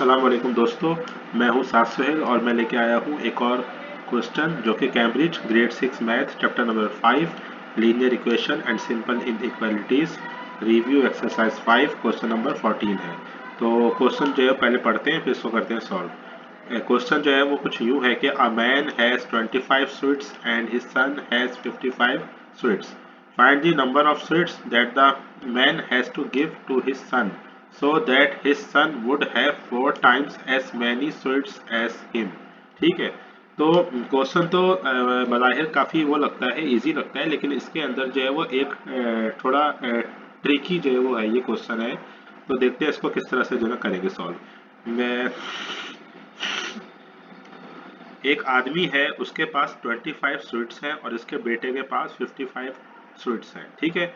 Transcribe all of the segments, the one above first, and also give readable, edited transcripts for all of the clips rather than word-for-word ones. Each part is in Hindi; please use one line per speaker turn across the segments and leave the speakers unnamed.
अस्सलाम वालेकुम दोस्तों, मैं हूं साद सुहेल और मैं लेके आया हूं एक और क्वेश्चन जो कि Cambridge grade 6 math chapter number 5 linear equation and simple inequalities review exercise 5 question number 14 है। तो क्वेश्चन जो है पहले पढ़ते हैं फिर इसको करते हैं सॉल्व। क्वेश्चन जो है वो कुछ यूं है कि a man has 25 sweets and his son has 55 sweets. Find the number of sweets that the man has to give to his son so that his son would have 4 times as many sweets as him। ठीक है, तो क्वेश्चन तो बज़ाहिर काफ़ी वो लगता है, इजी लगता है, लेकिन इसके अंदर जो है वो एक थोड़ा ट्रिकी जो है वो है, ये क्वेश्चन है। तो देखते हैं इसको किस तरह से जो है करेंगे सॉल्व। मैं एक आदमी है, उसके पास 25 स्वीट्स हैं और इसके बेटे के पास 55 स्वीट्स हैं। ठीक है,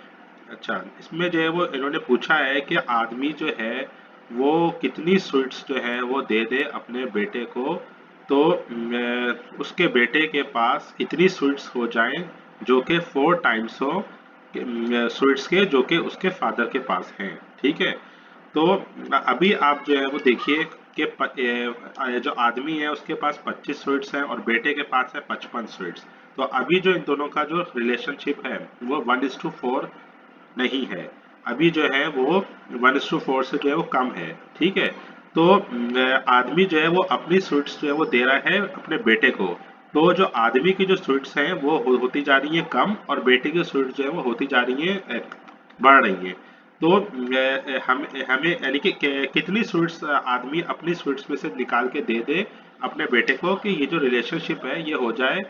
अच्छा, इसमें जो है वो इन्होंने पूछा है कि आदमी जो है वो कितनी स्वीट्स जो है वो दे दे अपने बेटे को, तो उसके बेटे के पास इतनी स्वीट्स हो जाएं जो कि 4 टाइम्स हो स्वीट्स के जो कि उसके फादर के पास हैं। ठीक है, तो अभी आप जो है वो देखिए कि जो आदमी है उसके पास 25 स्वीट्स हैं और बेटे के पास है 55 स्वीट्स। तो अभी जो इन दोनों का जो रिलेशनशिप है वो 1:4 नहीं है, अभी जो है वो 1:4 से जो है वो कम है। ठीक है, तो आदमी जो है वो अपनी स्वीट्स जो है वो दे रहा है अपने बेटे को। तो जो आदमी की जो स्वीट्स हैं वो होती जा रही है कम और बेटे की स्वीट्स जो है वो होती जा रही है बढ़ रही है। तो हम हमें यानी कि कितनी स्वीट्स आदमी अपनी स्वीट्स में से निकाल के दे दे अपने बेटे को कि ये जो रिलेशनशिप है ये हो जाए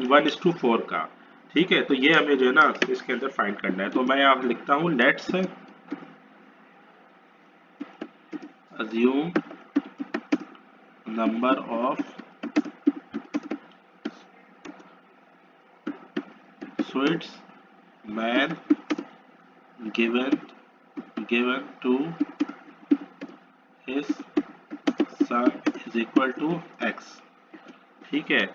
1:4 का। ठीक है, तो ये हमें जो है ना इसके अंदर फाइंड करना है। तो मैं यहाँ लिखता हूँ let's assume number of sweets man given to his son is equal to x. ठीक है,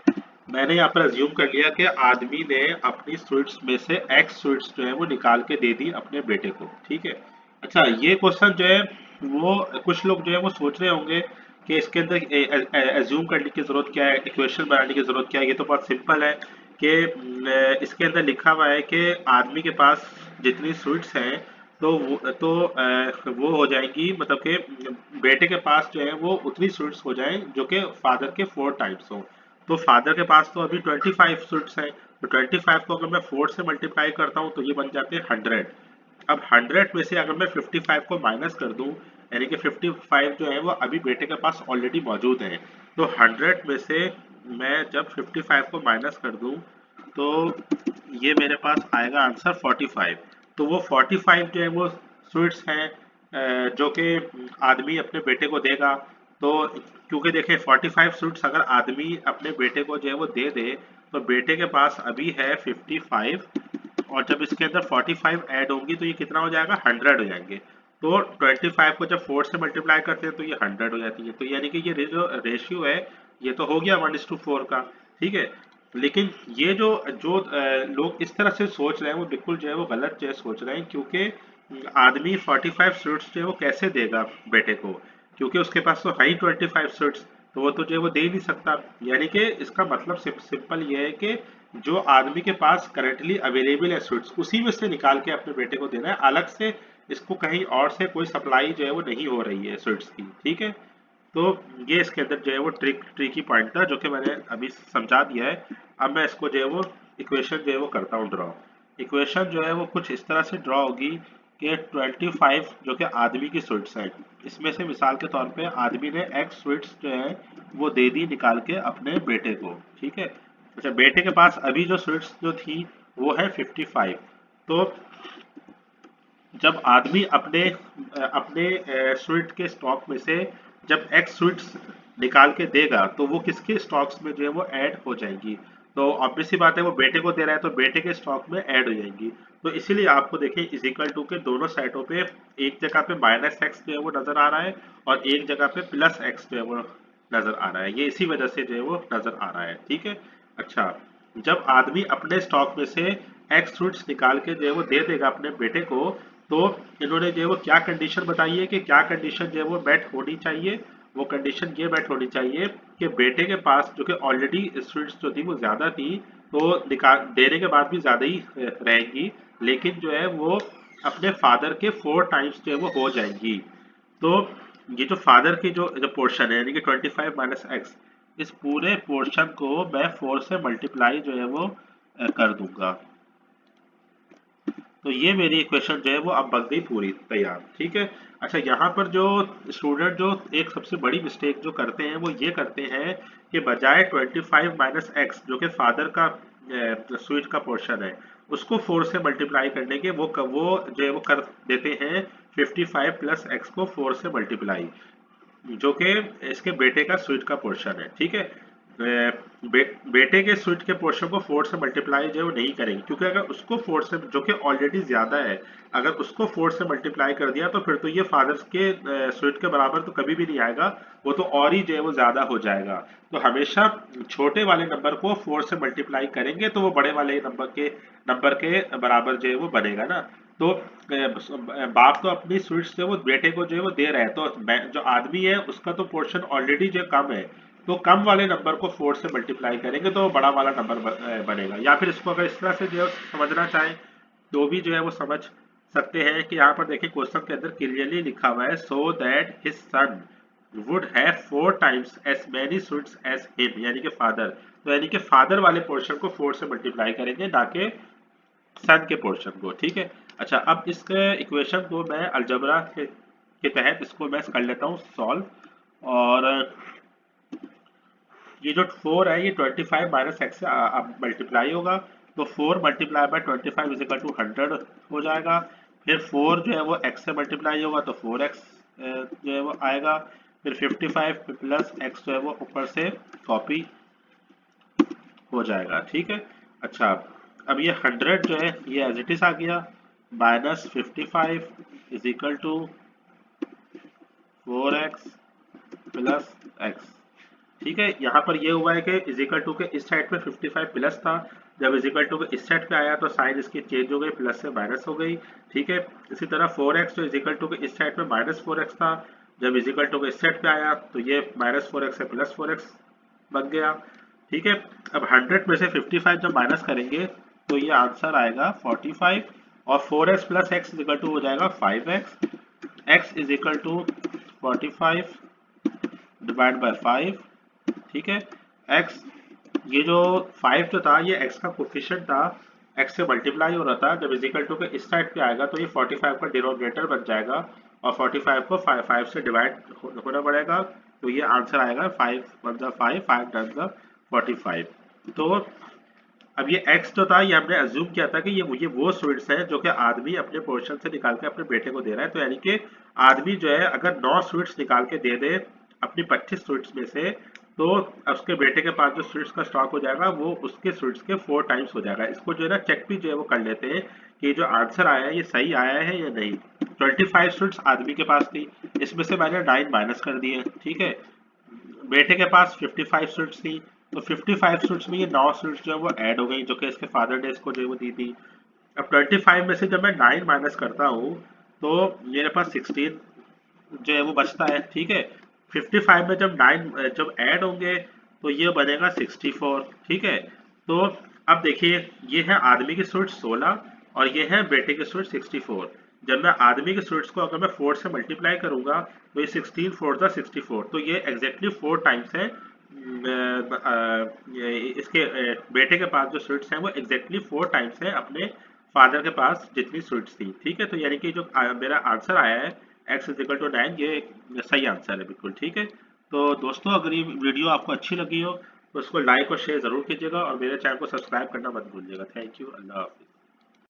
मैंने यहाँ पर अज्यूम कर लिया कि आदमी ने अपनी स्वीट्स में से एक्स स्वीट्स जो है वो निकाल के दे दी अपने बेटे को। ठीक है, अच्छा, ये क्वेश्चन जो है वो कुछ लोग जो है वो सोच रहे होंगे कि इसके अंदर एज्यूम करने की जरूरत क्या है, इक्वेशन बनाने की जरूरत क्या है। ये तो बहुत सिंपल है कि इसके अंदर लिखा हुआ है कि आदमी के पास जितनी स्वीट्स हैं तो वो हो जाएंगी, मतलब कि बेटे के पास जो है वो उतनी स्वीट्स हो जाएं जो कि फादर के 4 टाइम्स हो। तो फादर के पास तो अभी 25 स्वीट्स हैं, तो 25 को अगर मैं 4 से मल्टीप्लाई करता हूँ तो ये बन जाते हैं 100। अब 100 में से अगर मैं 55 को माइनस कर दूं, यानी कि 55 जो है वो अभी बेटे के पास ऑलरेडी मौजूद है, तो 100 में से मैं जब 55 को माइनस कर दूं तो ये मेरे पास आएगा आंसर 45। तो वो 45 जो है वो स्वीट्स हैं जो कि आदमी अपने बेटे को देगा। तो क्योंकि देखें 45 स्वीट्स अगर आदमी अपने बेटे को जो है वो दे दे तो बेटे के पास अभी है 55, और जब इसके अंदर 45 ऐड होंगी तो ये कितना हो जाएगा, 100 हो जाएंगे। तो 25 को जब 4 से मल्टीप्लाई करते हैं तो ये 100 हो जाती है। तो यानी कि ये जो रेशियो है ये तो हो गया 1:4 का। ठीक है, लेकिन ये जो जो लोग इस तरह से सोच रहे हैं वो बिल्कुल जो है वो गलत जो है सोच रहे हैं, क्योंकि आदमी 45 स्वीट्स जो है वो कैसे देगा बेटे को, क्योंकि उसके पास तो है ही 25 स्वीट्स, तो वो तो जो है वो दे ही नहीं सकता। यानी कि इसका मतलब सिंपल ये है कि जो आदमी के पास करंटली अवेलेबल है स्वीट्स उसी में से निकाल के अपने बेटे को देना है, अलग से इसको कहीं और से कोई सप्लाई जो है वो नहीं हो रही है स्वीट्स की। ठीक है, तो ये इसके अंदर जो है वो ट्रिकी पॉइंट था जो कि मैंने अभी समझा दिया है। अब मैं इसको जो है वो इक्वेशन जो है वो करता हूँ ड्रॉ। इक्वेशन जो है वो कुछ इस तरह से ड्रॉ होगी कि 25 जो कि आदमी की स्वीट्स है, इसमें से मिसाल के तौर पे आदमी ने एक्स स्वीट्स जो है वो दे दी निकाल के अपने बेटे को। ठीक है, अच्छा, बेटे के पास अभी जो स्वीट्स जो थी वो है 55। तो जब आदमी अपने अपने स्वीट के स्टॉक में से जब एक्स स्वीट्स निकाल के देगा तो वो किसके स्टॉक्स में जो है वो ऐड हो जाएंगी। तो ऑब्वियस सी बात है वो बेटे को दे रहा है तो बेटे के स्टॉक में ऐड हो जाएंगी। तो इसीलिए आपको देखें इजिकल टू के दोनों साइडों पे एक जगह पे माइनस एक्स जो है वो नजर आ रहा है और एक जगह पे प्लस एक्स जो है वो नजर आ रहा है, ये इसी वजह से जो है वो नजर आ रहा है। ठीक है, अच्छा, जब आदमी अपने स्टॉक में से एक्स फ्रूट्स निकाल के जो है वो दे देगा अपने बेटे को, तो इन्होंने जो है वो क्या कंडीशन बताई है कि क्या कंडीशन जो है वो मेट होनी चाहिए, वो कंडीशन ये बैठ होनी चाहिए कि बेटे के पास जो कि ऑलरेडी स्वीट्स जो थी वो ज़्यादा थी, तो निकाल देने के बाद भी ज़्यादा ही रहेंगी, लेकिन जो है वो अपने फादर के 4 टाइम्स जो है वो हो जाएंगी। तो ये जो फादर की जो पोर्शन है यानी कि 25 माइनस एक्स, इस पूरे पोर्शन को मैं 4 से मल्टीप्लाई जो है वो कर दूंगा। तो ये मेरी इक्वेशन जो है वो अब बन गई पूरी तैयार। ठीक है। अच्छा, यहाँ पर जो स्टूडेंट जो एक सबसे बड़ी मिस्टेक जो करते हैं वो ये करते हैं कि बजाय 25 माइनस एक्स जो कि फादर का स्वीट का पोर्शन है, उसको 4 से मल्टीप्लाई करने के वो जो है वो कर देते हैं 55 प्लस एक्स को 4 से मल्टीप्लाई, जो कि इसके बेटे का स्वीट का पोर्शन है। ठीक है। बेटे के स्वीट के पोर्शन को 4 से मल्टीप्लाई जो है वो नहीं करेंगे, क्योंकि अगर उसको 4 से, जो कि ऑलरेडी ज्यादा है, अगर उसको 4 से मल्टीप्लाई कर दिया तो फिर तो ये फादर्स के स्वीट के बराबर तो कभी भी नहीं आएगा, वो तो और ही जो है वो ज्यादा हो जाएगा। तो हमेशा छोटे वाले नंबर को 4 से मल्टीप्लाई करेंगे तो वो बड़े वाले नंबर के बराबर जो है वो बनेगा ना। तो बाप तो अपनी स्वीट्स जो है वो बेटे को जो है वो दे रहा है, तो जो आदमी है उसका तो पोर्शन ऑलरेडी जो कम है, तो कम वाले नंबर को 4 से मल्टीप्लाई करेंगे तो बड़ा वाला नंबर बनेगा। या फिर इसको अगर इस तरह से जो है समझना चाहें तो भी जो है वो समझ सकते हैं कि यहाँ पर देखिए क्वेश्चन के अंदर क्लियरली लिखा हुआ है, so that his son would have 4 times as many sweets as him, यानी कि फादर। तो यानी कि फादर वाले पोर्शन को 4 से मल्टीप्लाई करेंगे, ना कि सन के पोर्शन को। ठीक है। अच्छा, अब इसके इक्वेशन को मैं अलजबरा के तहत इसको मैं कर लेता हूँ सॉल्व। और ये जो 4 है ये 25 माइनस एक्स से अब मल्टीप्लाई होगा, तो 4 multiply by 25 is equal to 100 हो जाएगा। फिर 4 जो है वो x से मल्टीप्लाई होगा तो 4x जो है वो आएगा। फिर 55 प्लस x जो है वो ऊपर से कॉपी हो जाएगा। ठीक है। अच्छा, अब ये 100 जो है ये एज इट इज आ गया, minus 55 is equal to 4x plus x। ठीक है। यहाँ पर ये हुआ है कि इजिकल टू के इस साइड पे 55 प्लस था, जब इजिकल टू के इस साइड पे आया तो साइन इसकी चेंज हो गई, प्लस से माइनस हो गई। ठीक है। इसी तरह 4x जो इजिकल टू के इस साइड पे माइनस 4x था, जब इजिकल टू के इस साइड पे आया तो ये माइनस 4x से प्लस 4x बन गया। ठीक है। अब 100 में से 55 जब माइनस करेंगे तो ये आंसर आएगा 45, और 4x plus x is equal to हो जाएगा 5x। x is equal to 45 divide by 5। ठीक है। x, ये जो 5 जो था ये x का कोफिशिएंट था, x से मल्टीप्लाई हो रहा था, जब इजिकल टू के इस साइड पे आएगा तो ये 45 का डिनोमिनेटर बन जाएगा, और 45 को 5 से डिवाइड होना पड़ेगा, तो ये आंसर आएगा 5 वन द 5, 5 टाइम्स द 45। तो अब ये x जो था ये हमने अज्यूम किया था कि ये वो स्वीट्स है जो कि आदमी अपने पोर्शन से निकाल के अपने बेटे को दे रहा है। तो यानी कि आदमी जो है अगर 9 स्वीट्स निकाल के दे दे अपनी 25 स्वीट्स में से, तो उसके बेटे के पास जो स्वीट्स का स्टॉक हो जाएगा वो उसके स्वीट्स के 4 टाइम्स हो जाएगा। इसको जो है ना चेक भी जो है वो कर लेते हैं कि जो आंसर आया है ये सही आया है या नहीं। 25 स्वीट्स आदमी के पास थी, इसमें से मैंने 9 माइनस कर दिए। ठीक है। बेटे के पास 55 स्वीट्स थी, तो 55 स्वीट्स में ये 9 स्वीट्स जो है वो ऐड हो गई, जो कि इसके फादर ने इसको जो है वो दी थी। अब 25 में से जब मैं 9 माइनस करता हूँ तो मेरे पास 16 जो है वो बचता है। ठीक है। 55 में जब 9 जब ऐड होंगे तो ये बनेगा 64। ठीक है। तो अब देखिए ये है आदमी के स्वीट्स 16 और ये है बेटे के स्वीट्स 64। जब मैं आदमी के स्वीट्स को अगर मैं 4 से मल्टीप्लाई करूंगा तो ये 16 4 द 64, तो ये एग्जैक्टली 4 टाइम्स है। इसके बेटे के पास जो स्वीट्स हैं वो एग्जैक्टली 4 टाइम्स है अपने फादर के पास जितनी स्वीट्स थी। ठीक है। तो यानी कि जो मेरा आंसर आया है x इज इक्वल टू 9, ये सही आंसर है बिल्कुल। ठीक है। तो दोस्तों अगर ये वीडियो आपको अच्छी लगी हो तो इसको लाइक और शेयर जरूर कीजिएगा, और मेरे चैनल को सब्सक्राइब करना मत भूलिएगा। Thank you. अल्लाह हाफिज़।